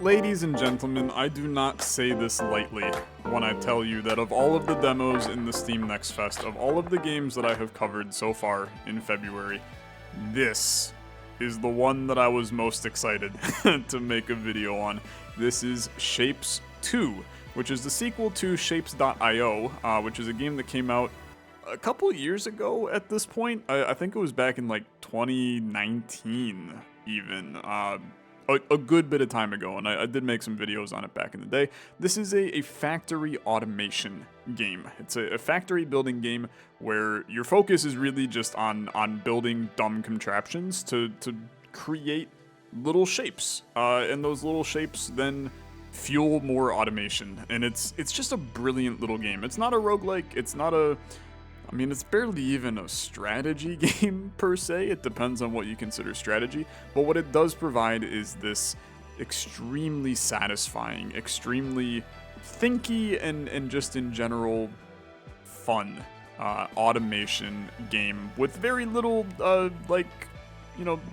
Ladies and gentlemen, I do not say this lightly when I tell you that of all of the demos in the Steam Next Fest, of all of the games that I have covered so far in February, this is the one that I was most excited to make a video on. This is Shapez 2, which is the sequel to Shapez.io, which is a game that came out a couple years ago at this point. I think it was back in like 2019 even. A good bit of time ago, and I did make some videos on it back in the day. This is a factory automation game. It's a factory building game where your focus is really just on building dumb contraptions to create little shapes, and those little shapes then fuel more automation. And it's just a brilliant little game. It's not a roguelike. It's not a... I mean, it's barely even a strategy game, per se. It depends on what you consider strategy. But what it does provide is this extremely satisfying, extremely thinky, and just in general fun automation game with very little,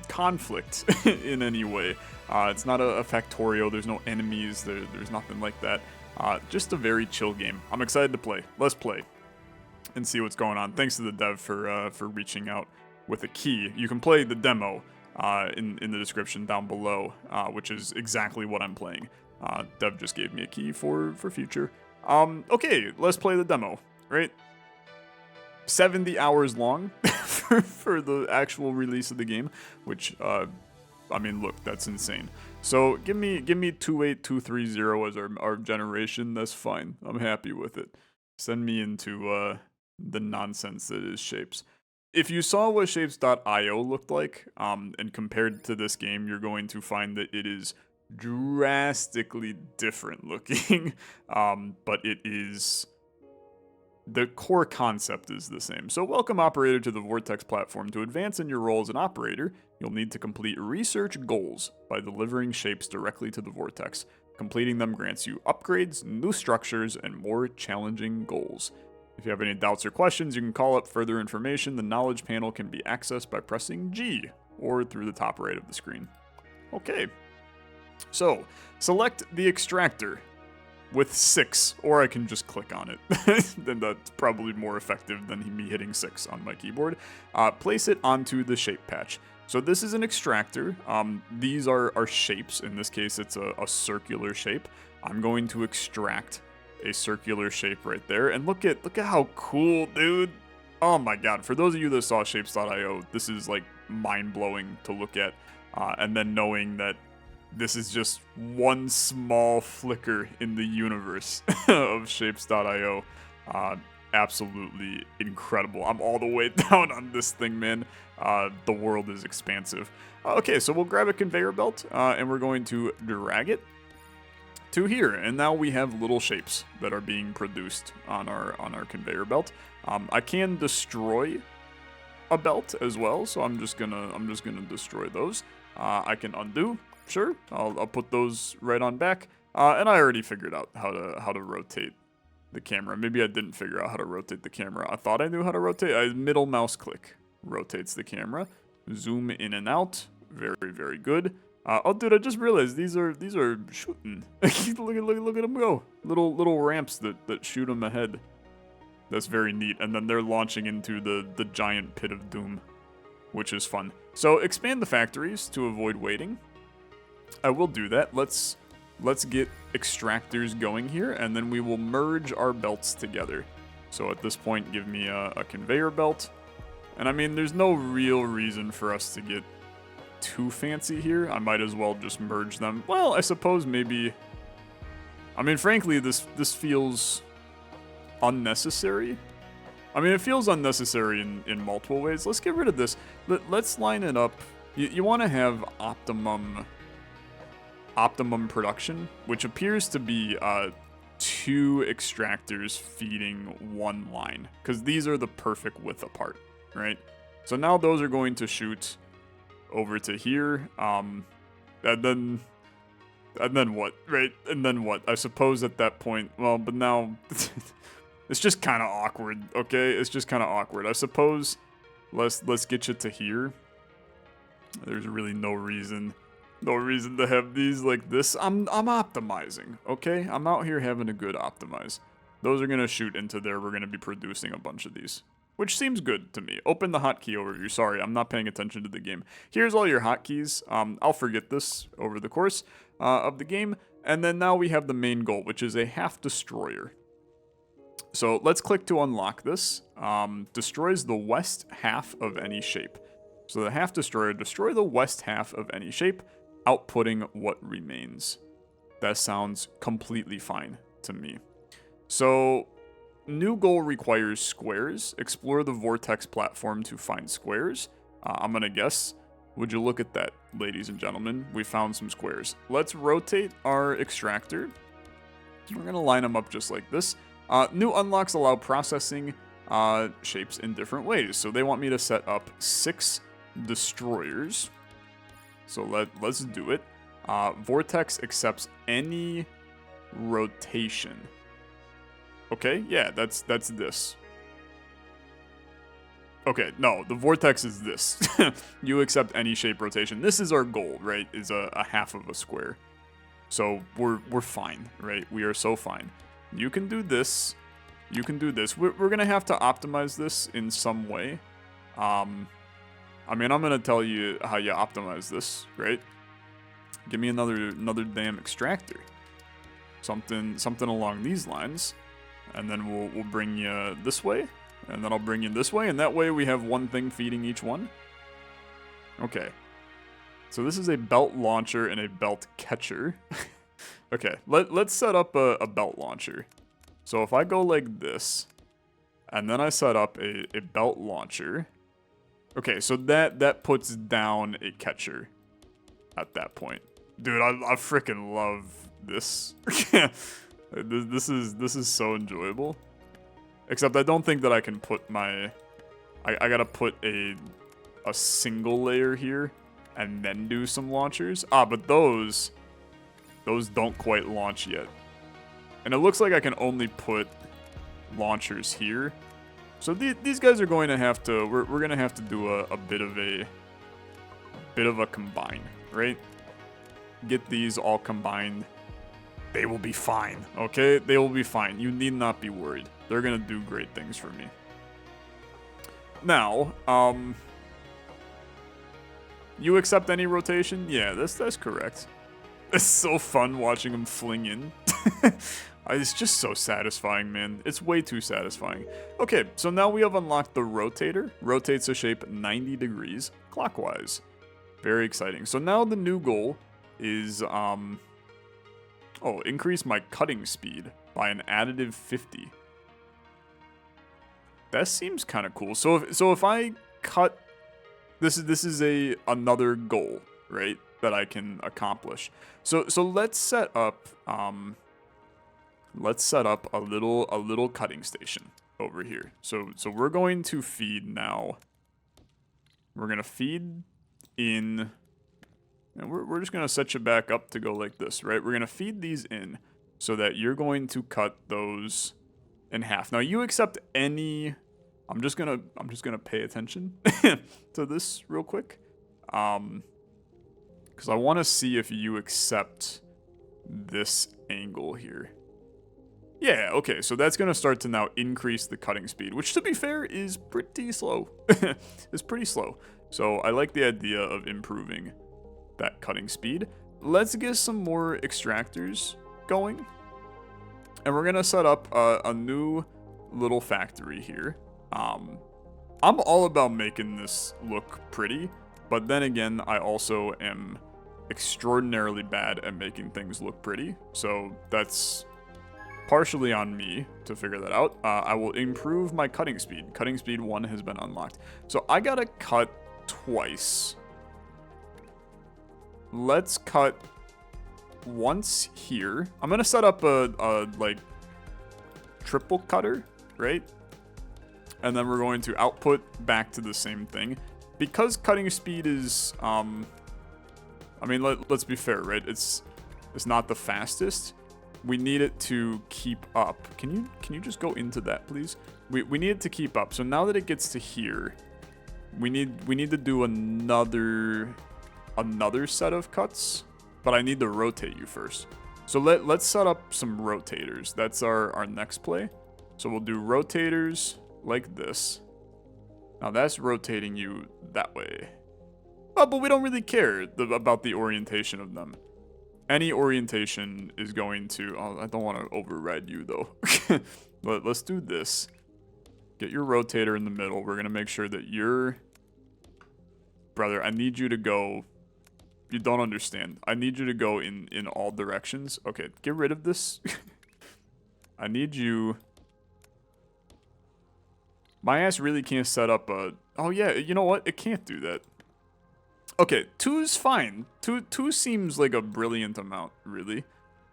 conflict in any way. It's not a factorio. There's no enemies. There's nothing like that. Just a very chill game. I'm excited to play. Let's play and see what's going on. Thanks to the dev for reaching out with a key. You can play the demo in the description down below, which is exactly what I'm playing. Dev just gave me a key for future. Okay, let's play the demo, right? 70 hours long for the actual release of the game, which, I mean, look, that's insane. So give me 28230 as our generation. That's fine. I'm happy with it. Send me into the nonsense that is Shapez. If you saw what Shapez.io looked like, and compared to this game, you're going to find that it is drastically different looking, but it is... the core concept is the same. So welcome, operator, to the Vortex platform. To advance in your role as an operator, you'll need to complete research goals by delivering shapes directly to the Vortex. Completing them grants you upgrades, new structures, and more challenging goals. If you have any doubts or questions, you can call up further information. The knowledge panel can be accessed by pressing G, or through the top right of the screen. Okay, so select the extractor with 6, or I can just click on it. Then that's probably more effective than me hitting 6 on my keyboard. Place it onto the shape patch. So this is an extractor. These are shapes. In this case, it's a circular shape. I'm going to extract a circular shape right there. And look at how cool, dude. Oh my god. For those of you that saw Shapez.io, this is like mind-blowing to look at. And then knowing that this is just one small flicker in the universe of Shapez.io. Absolutely incredible. I'm all the way down on this thing, man. The world is expansive. Okay, so we'll grab a conveyor belt, and we're going to drag it to here. And now we have little shapes that are being produced on our conveyor belt. I can destroy a belt as well, so I'm just gonna destroy those. I can undo. Sure, I'll put those right on back. And I already figured out how to rotate the camera. Maybe I didn't figure out how to rotate the camera. I thought I knew how to rotate. Middle mouse click rotates the camera. Zoom in and out. Very, very good. Oh, dude, I just realized these are shooting. look at them go. Little ramps that shoot them ahead. That's very neat. And then they're launching into the giant pit of doom, which is fun. So expand the factories to avoid waiting. I will do that. Let's get extractors going here, and then we will merge our belts together. So at this point, give me a conveyor belt. And I mean, there's no real reason for us to get too fancy here. I might as well just merge them. Well, I suppose maybe... I mean, frankly, this feels unnecessary. I mean, it feels unnecessary in multiple ways. Let's get rid of this. Let's line it up. You want to have optimum production, which appears to be 2 extractors feeding 1 line, because these are the perfect width apart, right? So now those are going to shoot over to here, and then what, right? And then what? I suppose at that point, well, but now it's just kind of awkward, okay? It's just kind of awkward. I suppose let's get you to here. There's really no reason No reason to have these like this. I'm optimizing, okay? I'm out here having a good optimize. Those are gonna shoot into there. We're gonna be producing a bunch of these, which seems good to me. Open the hotkey overview. Sorry, I'm not paying attention to the game. Here's all your hotkeys. I'll forget this over the course of the game. And then now we have the main goal, which is a half destroyer. So let's click to unlock this. Destroys the west half of any shape. So the half destroyer, destroy the west half of any shape, outputting what remains. That sounds completely fine to me. So new goal requires squares. Explore the vortex platform to find squares. I'm gonna guess. Would you look at that, ladies and gentlemen? We found some squares. Let's rotate our extractor. We're gonna line them up just like this. New unlocks allow processing shapes in different ways. So they want me to set up 6 destroyers. So let's do it. Vortex accepts any rotation. Okay, yeah, that's this. Okay, no, the vortex is this. You accept any shape rotation. This is our goal, right? Is a half of a square. So we're fine, right? We are so fine. You can do this. You can do this. We're gonna have to optimize this in some way. I mean, I'm gonna tell you how you optimize this, right? Give me another damn extractor. Something along these lines, and then we'll bring you this way, and then I'll bring you this way, and that way we have one thing feeding each one. Okay. So this is a belt launcher and a belt catcher. Okay, let's set up a belt launcher. So if I go like this, and then I set up a belt launcher. Okay, so that puts down a catcher at that point. Dude, I freaking love this. This is so enjoyable. Except I don't think that I can put my... I gotta put a single layer here and then do some launchers. But those don't quite launch yet. And it looks like I can only put launchers here. So these guys are going to have to... We're going to have to do a bit of a combine, right? Get these all combined. They will be fine, okay? They will be fine. You need not be worried. They're going to do great things for me. Now, you accept any rotation? Yeah, that's correct. It's so fun watching them fling in. It's just so satisfying, man. It's way too satisfying. Okay, so now we have unlocked the rotator. Rotates a shape 90 degrees clockwise. Very exciting. So now the new goal is, increase my cutting speed by an additive 50. That seems kind of cool. So if I cut, this is another goal, right, that I can accomplish. So let's set up a little cutting station over here. So we're going to feed now. We're gonna feed in, and we're just gonna set you back up to go like this, right? We're gonna feed these in so that you're going to cut those in half. Now you accept any. I'm just gonna pay attention to this real quick, because I want to see if you accept this angle here. Yeah, okay, so that's going to start to now increase the cutting speed, which, to be fair, is pretty slow. It's pretty slow. So I like the idea of improving that cutting speed. Let's get some more extractors going. And we're going to set up a new little factory here. I'm all about making this look pretty, but then again, I also am extraordinarily bad at making things look pretty. So that's partially on me to figure that out. I will improve my cutting speed. Cutting speed 1 has been unlocked. So I gotta cut twice. Let's cut once here. I'm gonna set up a like triple cutter, right? And then we're going to output back to the same thing. Because cutting speed is, I mean, let's be fair, right? It's not the fastest. We need it to keep up. Can you just go into that, please? We need it to keep up. So now that it gets to here, we need to do another another set of cuts, but I need to rotate you first. So let's set up some rotators. That's our next play. So we'll do rotators like this. Now that's rotating you that way. Oh, but we don't really care about the orientation of them. Any orientation is going to... Oh, I don't want to override you, though. But let's do this. Get your rotator in the middle. We're going to make sure that you're... Brother, I need you to go... You don't understand. I need you to go in all directions. Okay, get rid of this. I need you... My ass really can't set up a... Oh, yeah, you know what? It can't do that. Okay, 2's fine. 2 seems like a brilliant amount, really.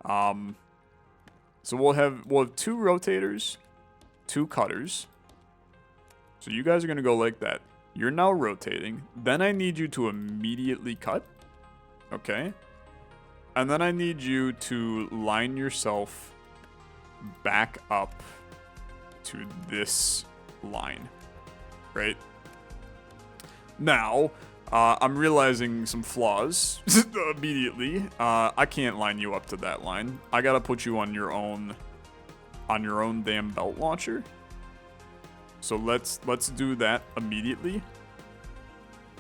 So we'll have 2 rotators, 2 cutters. So you guys are gonna go like that. You're now rotating. Then I need you to immediately cut. Okay. And then I need you to line yourself back up to this line. Right? Now... I'm realizing some flaws immediately. I can't line you up to that line. I gotta put you on your own damn belt launcher. So let's do that immediately.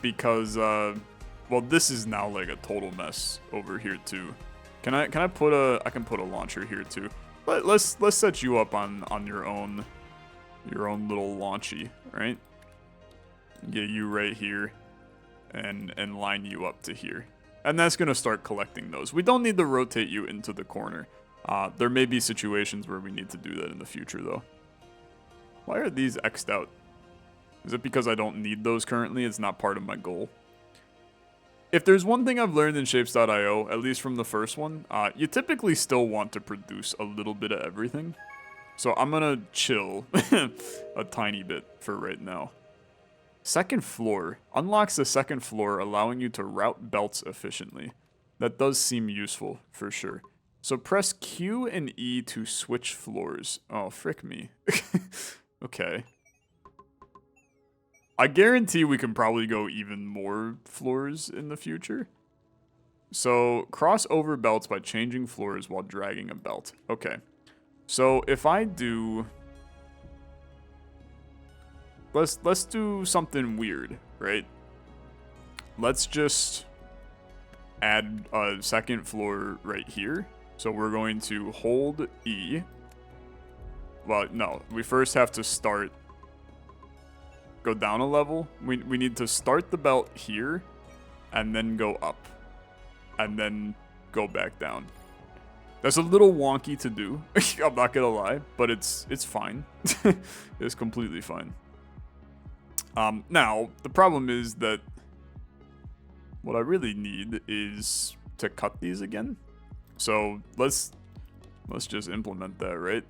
Because well, this is now like a total mess over here too. Can I put a launcher here too? Let's set you up on your own little launchy, right? Get you right here. And line you up to here. And that's going to start collecting those. We don't need to rotate you into the corner. There may be situations where we need to do that in the future, though. Why are these X'd out? Is it because I don't need those currently? It's not part of my goal. If there's one thing I've learned in Shapez.io, at least from the first one, you typically still want to produce a little bit of everything. So I'm going to chill a tiny bit for right now. Second floor. Unlocks the second floor, allowing you to route belts efficiently. That does seem useful, for sure. So press Q and E to switch floors. Oh, frick me. Okay. I guarantee we can probably go even more floors in the future. So, cross over belts by changing floors while dragging a belt. Okay. So, if I do... Let's do something weird, right? Let's just add a second floor right here. So we're going to hold E. Well, no, we first have to start. Go down a level. We need to start the belt here and then go up and then go back down. That's a little wonky to do. I'm not gonna lie, but it's fine. It's completely fine. Now, the problem is that what I really need is to cut these again. So let's just implement that, right?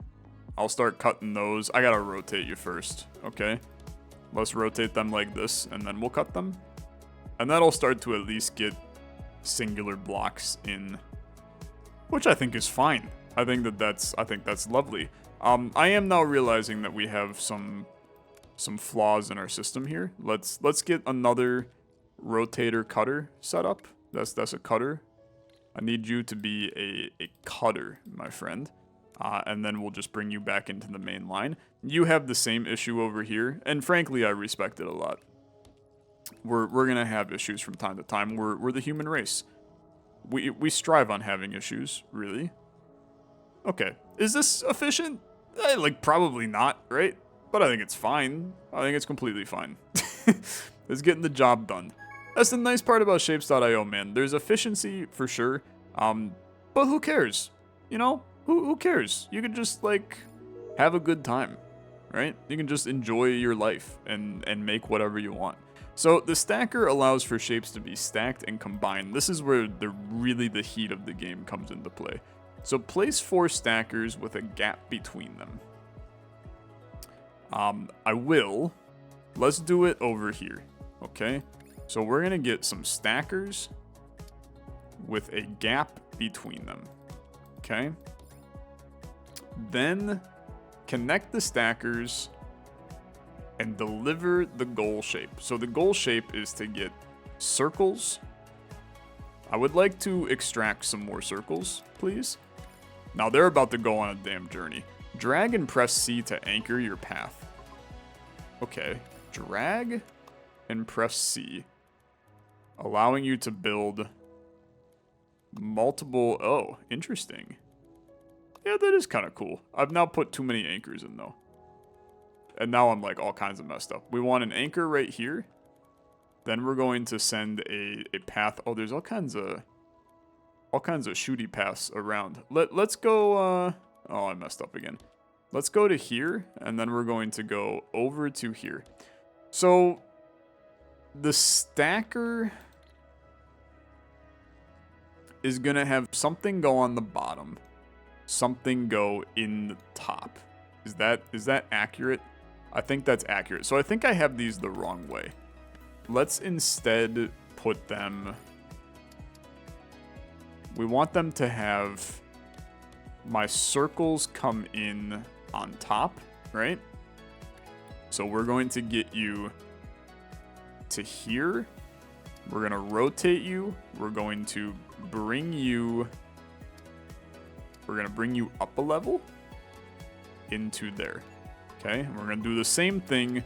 I'll start cutting those. I gotta rotate you first, okay? Let's rotate them like this, and then we'll cut them. And that'll start to at least get singular blocks in, which I think is fine. I think that's lovely. I am now realizing that we have some flaws in our system here. Let's get another rotator cutter set up. That's a cutter. I need you to be a cutter, my friend. And then we'll just bring you back into the main line. You have the same issue over here, and frankly, I respect it a lot. We're gonna have issues from time to time. We're the human race. We strive on having issues, really. Okay, is this efficient? Like, probably not, right? But I think it's fine. I think it's completely fine. It's getting the job done. That's the nice part about Shapez.io, man. There's efficiency for sure. But who cares? You know? Who cares? You can just, like, have a good time, right? You can just enjoy your life and make whatever you want. So the stacker allows for shapes to be stacked and combined. This is where really the heat of the game comes into play. So place 4 stackers with a gap between them. Let's do it over here, okay? So we're gonna get some stackers with a gap between them, okay? Then connect the stackers and deliver the goal shape. So the goal shape is to get circles I would like to extract some more circles, please. Now they're about to go on a damn journey. Drag and press C to anchor your path. Okay. Drag and press C. Allowing you to build multiple... Oh, interesting. Yeah, that is kind of cool. I've now put too many anchors in, though. And now I'm, like, all kinds of messed up. We want an anchor right here. Then we're going to send a path. Oh, there's all kinds of shooty paths around. Let's go... Oh, I messed up again. Let's go to here, and then we're going to go over to here. So, the stacker is going to have something go on the bottom, something go in the top. Is that accurate? I think that's accurate. So I think I have these the wrong way. Let's instead put them... We want them to have my circles come in on top, right? So we're going to get you to here. We're going to rotate you. We're going to bring you... We're going to bring you up a level into there. Okay? And we're going to do the same thing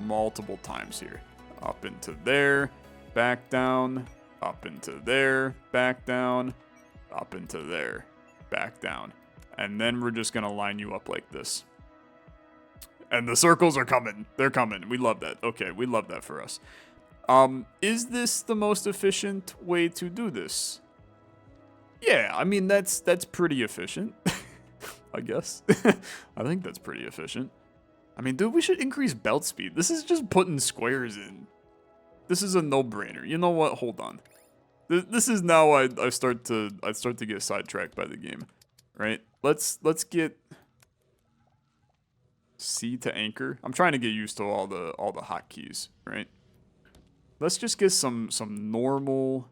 multiple times here. Up into there, back down, up into there, back down, up into there, back down. And then we're just going to line you up like this. And the circles are coming. They're coming. We love that. Okay, we love that for us. Is this the most efficient way to do this? Yeah, I mean, that's pretty efficient, I guess. I think that's pretty efficient. I mean, dude, we should increase belt speed. This is just putting squares in. This is a no-brainer. You know what? Hold on. This is now I start to get sidetracked by the game, right? Let's get C to anchor. I'm trying to get used to all the hotkeys, right? Let's just get some normal,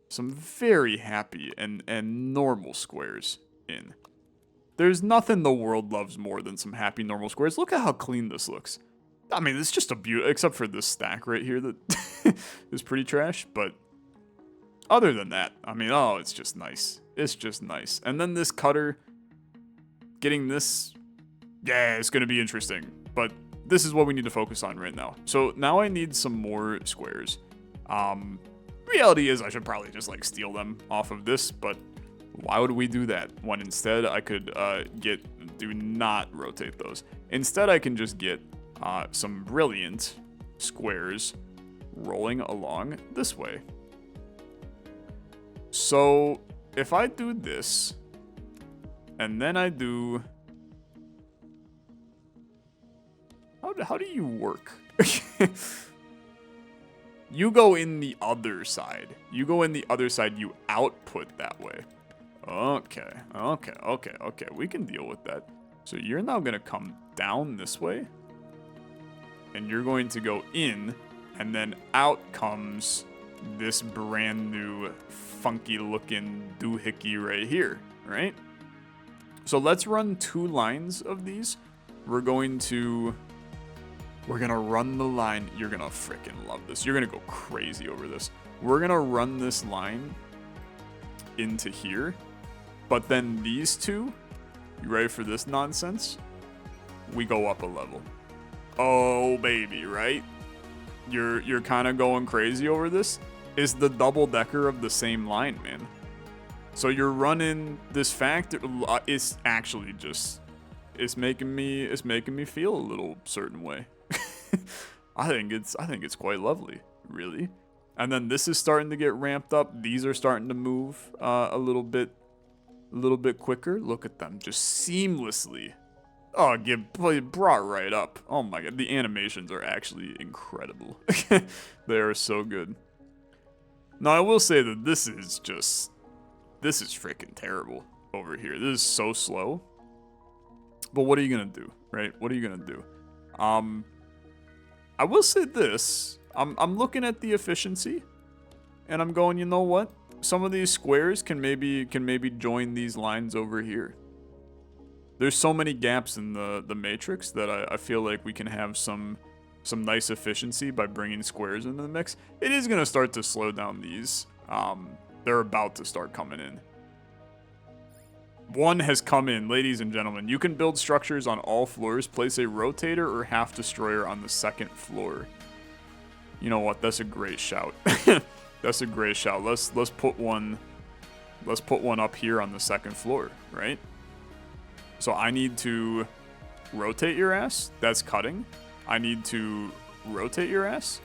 some very happy and normal squares in. There's nothing the world loves more than some happy normal squares. Look at how clean this looks. I mean, it's just a beauty, except for this stack right here that is pretty trash. But other than that, I mean, oh, it's just nice. It's just nice. And then this cutter, getting this, yeah, it's going to be interesting. But this is what we need to focus on right now. So now I need some more squares. Reality is I should probably just like steal them off of this, but why would we do that when instead I could do not rotate those. Instead I can just get some brilliant squares rolling along this way. So if I do this and then I do... How do you work? You go in the other side. You go in the other side, you output that way. Okay. We can deal with that. So you're now going to come down this way. And you're going to go in. And then out comes this brand new funky looking doohickey right here. Right? So let's run 2 lines of these. We're going to run the line. You're going to freaking love this. You're going to go crazy over this. We're going to run this line into here. But then these two, you ready for this nonsense? We go up a level. Oh, baby, right? You're kind of going crazy over this? Is the double decker of the same line, man. So you're running this factor. It's actually just, it's making me feel a little certain way. I think it's quite lovely, really. And then this is starting to get ramped up. These are starting to move a little bit quicker. Look at them, just seamlessly. Oh, brought right up. Oh my god, the animations are actually incredible. They are so good. Now I will say that this is freaking terrible over here. This is so slow. But what are you gonna do, right? What are you gonna do? I will say this. I'm looking at the efficiency, and I'm going, you know what? Some of these squares can maybe join these lines over here. There's so many gaps in the matrix that I feel like we can have some nice efficiency by bringing squares into the mix. It is gonna start to slow down these They're about to start coming in. One has come in, ladies and gentlemen. You can build structures on all floors. Place a rotator or half destroyer on the second floor. You know what? That's a great shout. That's a great shout. Let's put one. Let's put one up here on the second floor, right? So I need to rotate your ass. That's cutting. I need to rotate your ass,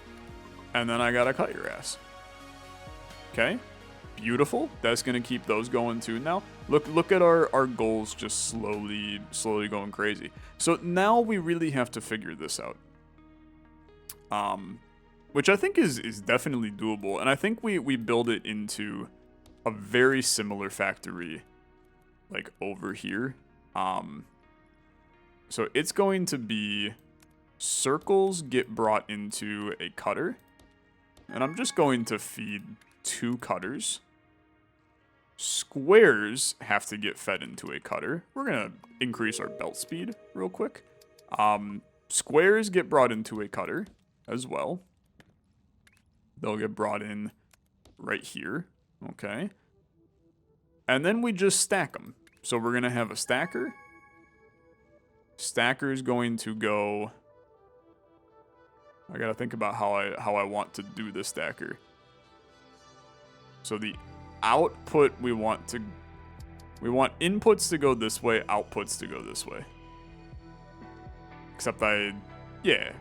and then I gotta cut your ass. Okay, beautiful. That's gonna keep those going too. Now look at our goals just slowly going crazy. So now we really have to figure this out. Which I think is definitely doable, and I think we build it into a very similar factory, like over here. So it's going to be circles get brought into a cutter, and I'm just going to feed 2 cutters. Squares have to get fed into a cutter. We're gonna increase our belt speed real quick. Squares get brought into a cutter as well. They'll get brought in right here. Okay. And then we just stack them. So we're gonna have a stacker. Stacker's going to go. I gotta think about how I want to do the stacker. So the output we want inputs to go this way, outputs to go this way. Except yeah,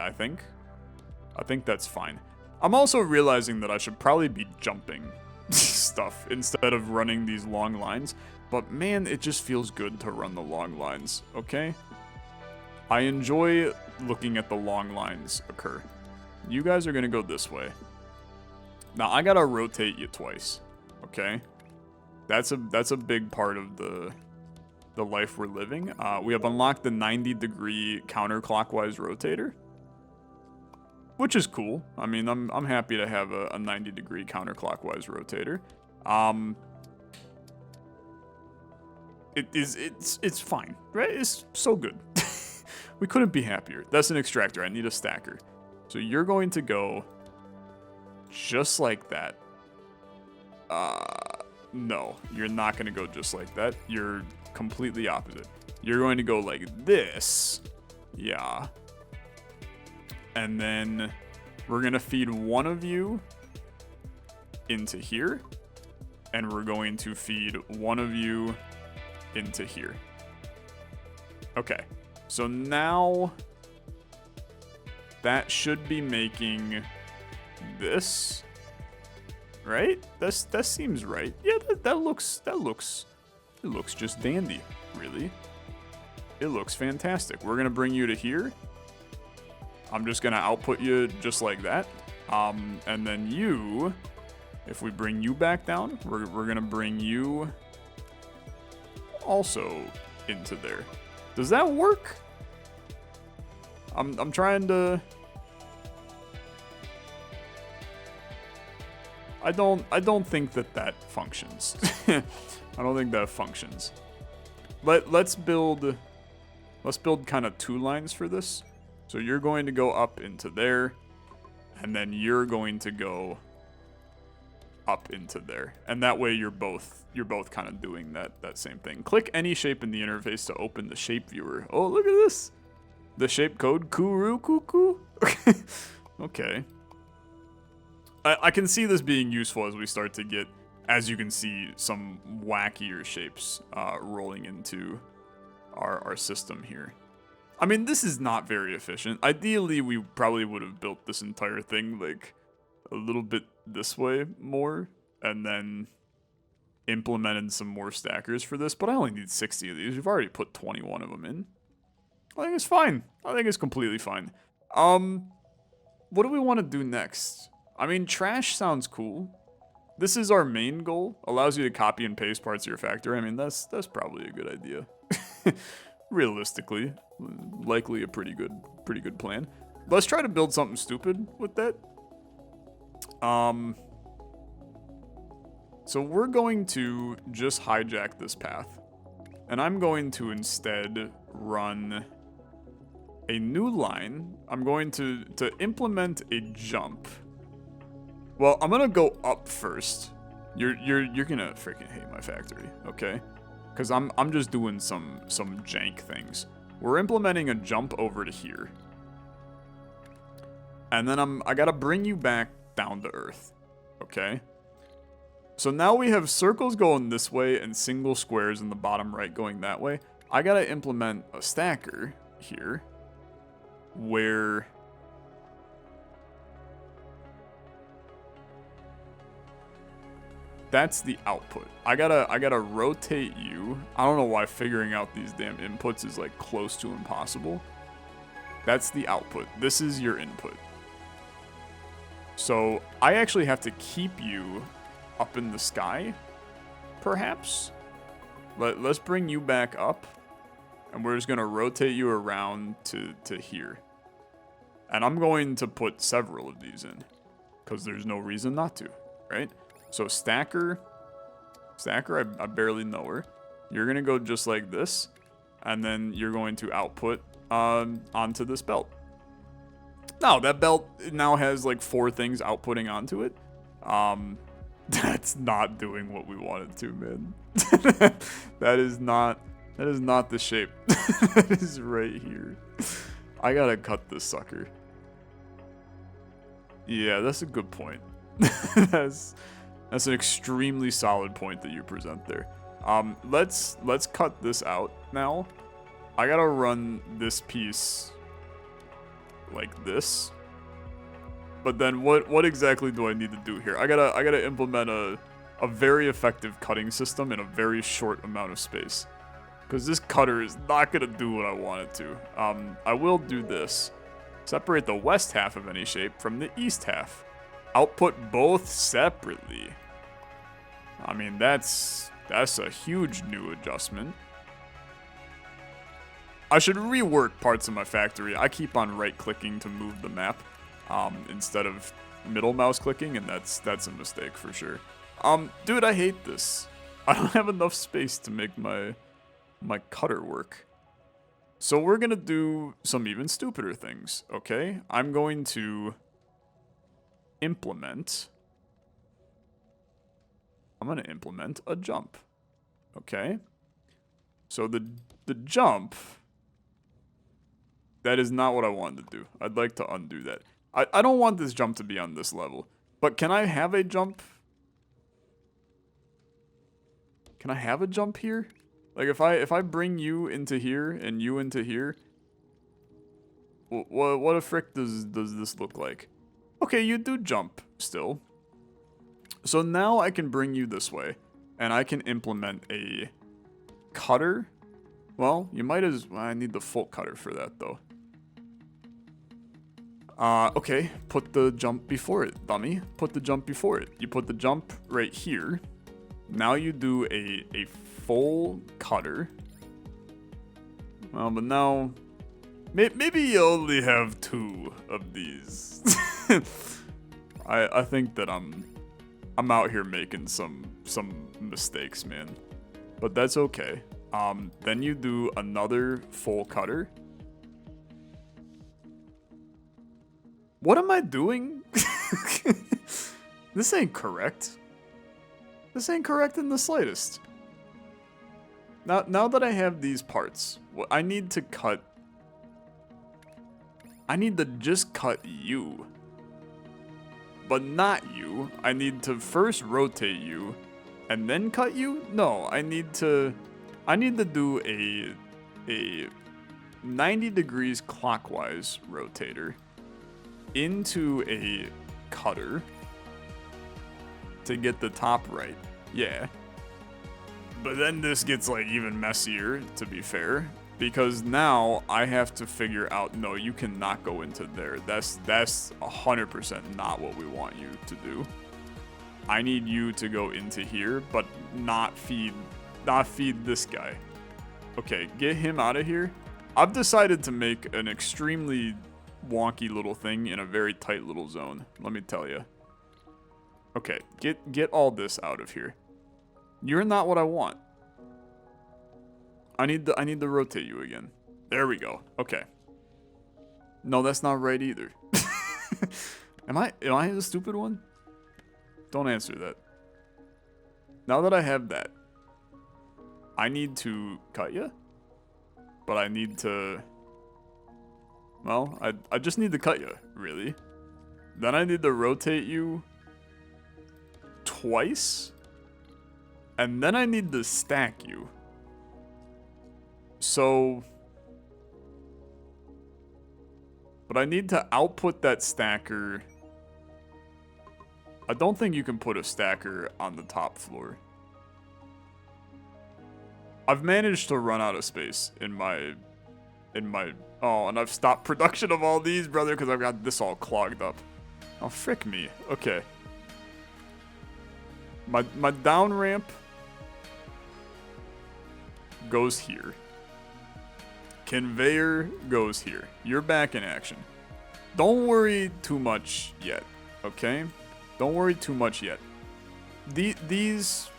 I think that's fine. I'm also realizing that I should probably be jumping stuff instead of running these long lines. But man, it just feels good to run the long lines, okay? I enjoy looking at the long lines occur. You guys are gonna go this way. Now I gotta rotate you twice, okay? That's a big part of the life we're living. We have unlocked the 90-degree counterclockwise rotator, which is cool. I mean, I'm happy to have a 90-degree counterclockwise rotator. It's fine, right? It's so good. We couldn't be happier. That's an extractor. I need a stacker. So you're going to go just like that. No, you're not going to go just like that. You're completely opposite. You're going to go like this. Yeah. And then we're going to feed one of you into here. And we're going to feed one of you into here. Okay. So now that should be making this, right? That seems right. Yeah, that looks just dandy, really. It looks fantastic. We're gonna bring you to here. I'm just gonna output you just like that. And then you, if we bring you back down, we're gonna bring you also into there. Does that work? I'm trying to. I don't think that functions. I don't think that functions. Let's build kind of 2 lines for this. So you're going to go up into there, and then you're going to go up into there, and that way you're both kind of doing that same thing. Click any shape in the interface to open the shape viewer. Oh, look at this. The shape code Kuru Cuckoo. Okay. I can see this being useful as we start to get, as you can see, some wackier shapes rolling into our system here. I mean, this is not very efficient. Ideally, we probably would have built this entire thing like a little bit this way more, and then implemented some more stackers for this, but I only need 60 of these. We've already put 21 of them in. I think it's fine. I think it's completely fine. What do we want to do next? I mean, trash sounds cool. This is our main goal. Allows you to copy and paste parts of your factory. I mean, that's probably a good idea. Realistically, likely a pretty good plan. Let's try to build something stupid with that. So we're going to just hijack this path, and I'm going to instead run a new line. I'm going to implement a jump Well, I'm gonna go up first. You're gonna freaking hate my factory, okay? Because I'm just doing some jank things. We're implementing a jump over to here. And then I gotta bring you back down to earth. Okay? So now we have circles going this way and single squares in the bottom right going that way. I gotta implement a stacker here where that's the output. I gotta rotate you. I don't know why figuring out these damn inputs is like close to impossible. That's the output. This is your input. So I actually have to keep you up in the sky, perhaps. Let's bring you back up, and we're just gonna rotate you around to here. And I'm going to put several of these in, because there's no reason not to, right? So stacker, I barely know her. You're gonna go just like this, and then you're going to output onto this belt. Now, that belt now has like 4 things outputting onto it. That's not doing what we wanted to, man. That is not the shape. That is right here. I gotta cut this sucker. Yeah, that's a good point. That's an extremely solid point that you present there. Let's cut this out now. I gotta run this piece like this. But then what exactly do I need to do here? I gotta implement a very effective cutting system in a very short amount of space. Because this cutter is not gonna do what I want it to. I will do this. Separate the west half of any shape from the east half. Output both separately. I mean, that's a huge new adjustment. I should rework parts of my factory. I keep on right-clicking to move the map instead of middle mouse clicking, and that's a mistake for sure. Dude, I hate this. I don't have enough space to make my cutter work. So we're gonna do some even stupider things, okay? I'm going to implement a jump, okay? So the jump, that is not what I wanted to do. I'd like to undo that. I don't want this jump to be on this level, but can I have a jump? Can I have a jump here? Like if I bring you into here and you into here, what a frick does this look like? Okay, you do jump still. So now I can bring you this way, and I can implement a cutter. Well, you might as well. I need the full cutter for that though. Okay, put the jump before it, dummy. Put the jump before it. You put the jump right here. Now you do a full cutter. Well, but now maybe you only have 2 of these. I think that I'm out here making some mistakes, man. But that's okay. Then you do another full cutter. What am I doing? This ain't correct. This ain't correct in the slightest. Now that I have these parts, I need to cut. I need to just cut you. But not you. I need to first rotate you and then cut you? No, I need to do a 90 degrees clockwise rotator into a cutter to get the top right. Yeah. But then this gets like even messier, to be fair, because now I have to figure out, no, you cannot go into there. That's 100% not what we want you to do. I need you to go into here, but not feed this guy. Okay, get him out of here. I've decided to make an extremely wonky little thing in a very tight little zone, let me tell you. Okay, get all this out of here. You're not what I want. I need to rotate you again. There we go. Okay. No, that's not right either. Am I the stupid one? Don't answer that. Now that I have that, I need to cut you, but I need to, well, I just need to cut you, really. Then I need to rotate you twice, and then I need to stack you. So, but I need to output that stacker. I don't think you can put a stacker on the top floor. I've managed to run out of space in my, oh, and I've stopped production of all these, brother, because I've got this all clogged up. Oh, frick me. Okay. My down ramp goes here. Conveyor goes here. You're back in action. Don't worry too much yet, okay? Don't worry too much yet. These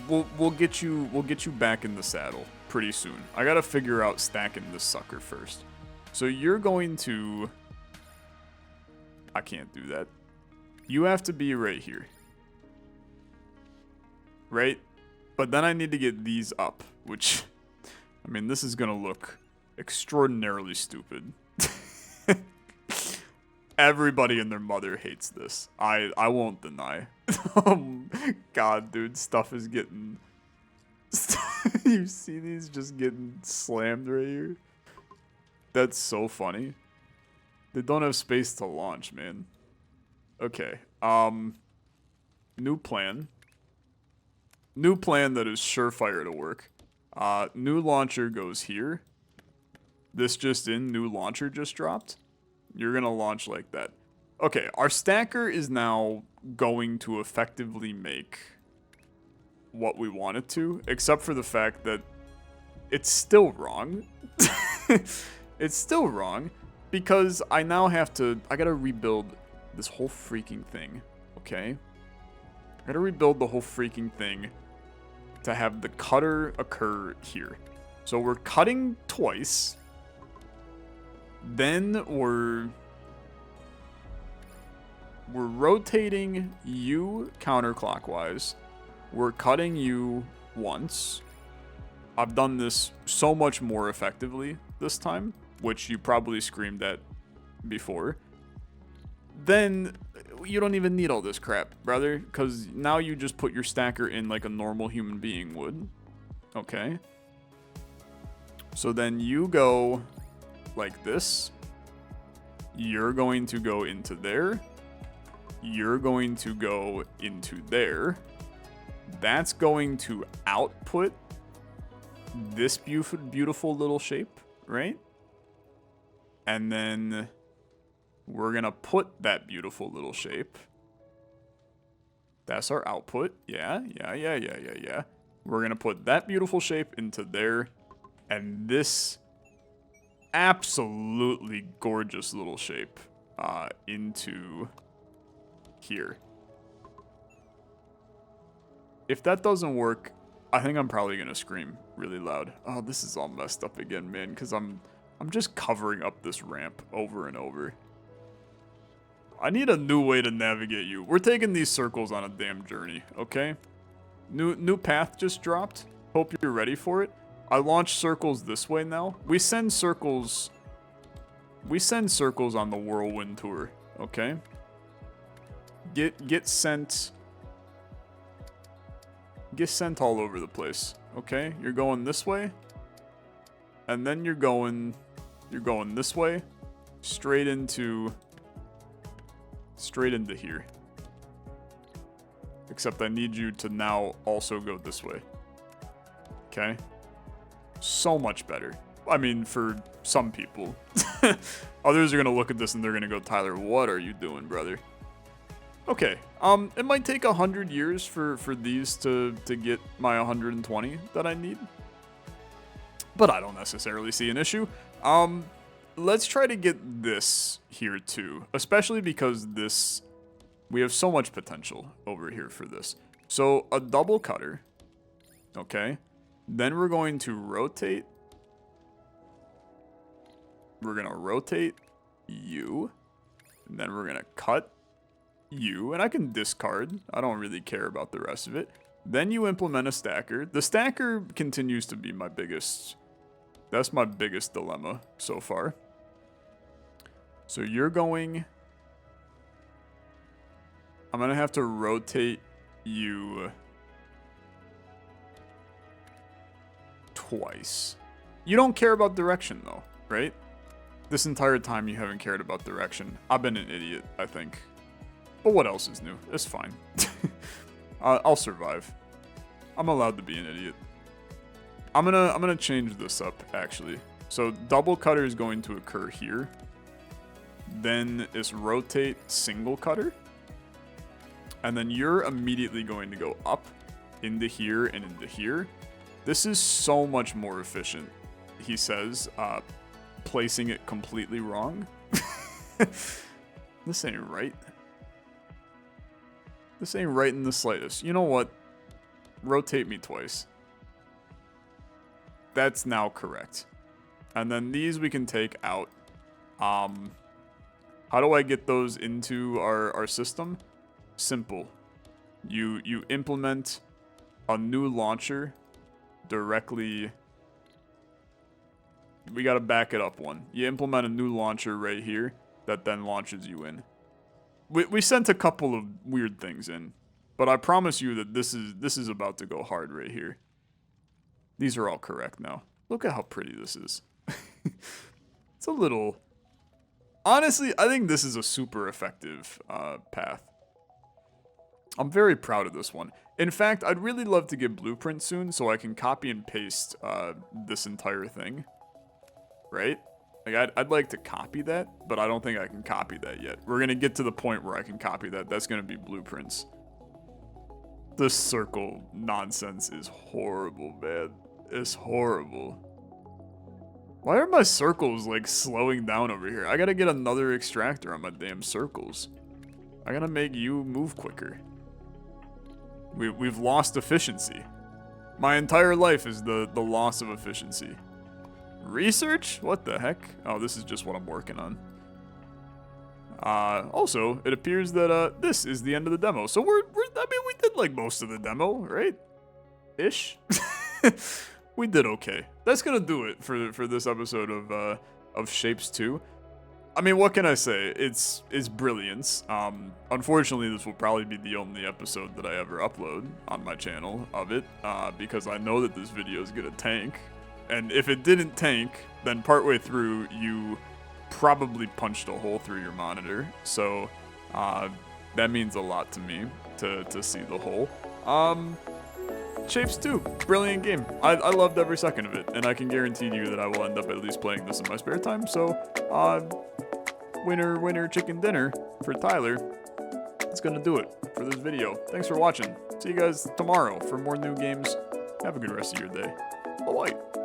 we'll get you back in the saddle pretty soon. I gotta figure out stacking this sucker first. So you're going to, I can't do that. You have to be right here. Right? But then I need to get these up, which, I mean, this is gonna look extraordinarily stupid. Everybody and their mother hates this. I won't deny. God, dude, stuff is getting... You see these just getting slammed right here? That's so funny. They don't have space to launch, man. Okay. New plan. New plan that is surefire to work. New launcher goes here. This just in, new launcher just dropped. You're gonna launch like that. Okay, our stacker is now going to effectively make what we want it to, except for the fact that it's still wrong. It's still wrong because I now have to, I gotta rebuild this whole freaking thing, okay? I gotta rebuild the whole freaking thing to have the cutter occur here. So we're cutting twice. Then we're rotating you counterclockwise. We're cutting you once. I've done this so much more effectively this time, which you probably screamed at before. Then you don't even need all this crap, brother, because now you just put your stacker in like a normal human being would. Okay. So then you go like this. You're going to go into there. You're going to go into there. That's going to output this beautiful little shape, right? And then we're going to put that beautiful little shape. That's our output. Yeah. We're going to put that beautiful shape into there. And this absolutely gorgeous little shape into here. If that doesn't work, I think I'm probably gonna scream really loud. Oh, this is all messed up again, man, because I'm just covering up this ramp over and over. I need a new way to navigate you. We're taking these circles on a damn journey, okay? New path just dropped. Hope you're ready for it. I launch circles this way now. We send circles on the whirlwind tour, okay? Get sent all over the place, okay? You're going this way, and then you're going this way, straight into here. Except I need you to now also go this way. Okay? So much better. I mean, for some people. Others are gonna look at this and they're gonna go, Tyler, what are you doing, brother? Okay, it might take 100 years for these to get my 120 that I need. But I don't necessarily see an issue. Let's try to get this here too. Especially because this, we have so much potential over here for this. So, a double cutter. Okay. Then we're going to rotate. We're gonna rotate you. And then we're gonna cut you, and I can discard. I don't really care about the rest of it. Then you implement a stacker. The stacker continues to be my biggest... That's my biggest dilemma so far. So you're going... I'm going to have to rotate you twice. You don't care about direction, though, right? This entire time you haven't cared about direction. I've been an idiot, I think. But what else is new? It's fine. I'll survive. I'm allowed to be an idiot. I'm gonna change this up, actually. So double cutter is going to occur here. Then it's rotate single cutter. And then you're immediately going to go up into here and into here. This is so much more efficient, he says, placing it completely wrong. This ain't right. This ain't right in the slightest. You know what? Rotate me twice. That's now correct. And then these we can take out. How do I get those into our system? Simple. You implement a new launcher directly. We gotta back it up one. You implement a new launcher right here that then launches you in. We sent a couple of weird things in, but I promise you that this is about to go hard right here. These are all correct now. Look at how pretty this is. It's a little... Honestly, I think this is a super effective path. I'm very proud of this one. In fact, I'd really love to get blueprints soon so I can copy and paste this entire thing. Right? Like, I'd like to copy that, but I don't think I can copy that yet. We're going to get to the point where I can copy that. That's going to be blueprints. This circle nonsense is horrible, man. It's horrible. Why are my circles, like, slowing down over here? I gotta get another extractor on my damn circles. I gotta make you move quicker. We've lost efficiency. My entire life is the loss of efficiency. Research? What the heck? Oh, this is just what I'm working on. Also, it appears that this is the end of the demo. So I mean, we did like most of the demo, right? Ish. We did okay. That's gonna do it for this episode of Shapez 2. I mean, what can I say? It's brilliance. Unfortunately, this will probably be the only episode that I ever upload on my channel of it, because I know that this video is gonna tank. And if it didn't tank, then partway through, you probably punched a hole through your monitor. So, that means a lot to me to see the hole. Shapez 2, brilliant game. I loved every second of it, and I can guarantee you that I will end up at least playing this in my spare time. So, winner chicken dinner for Tyler. That's gonna do it for this video. Thanks for watching. See you guys tomorrow for more new games. Have a good rest of your day. Bye-bye.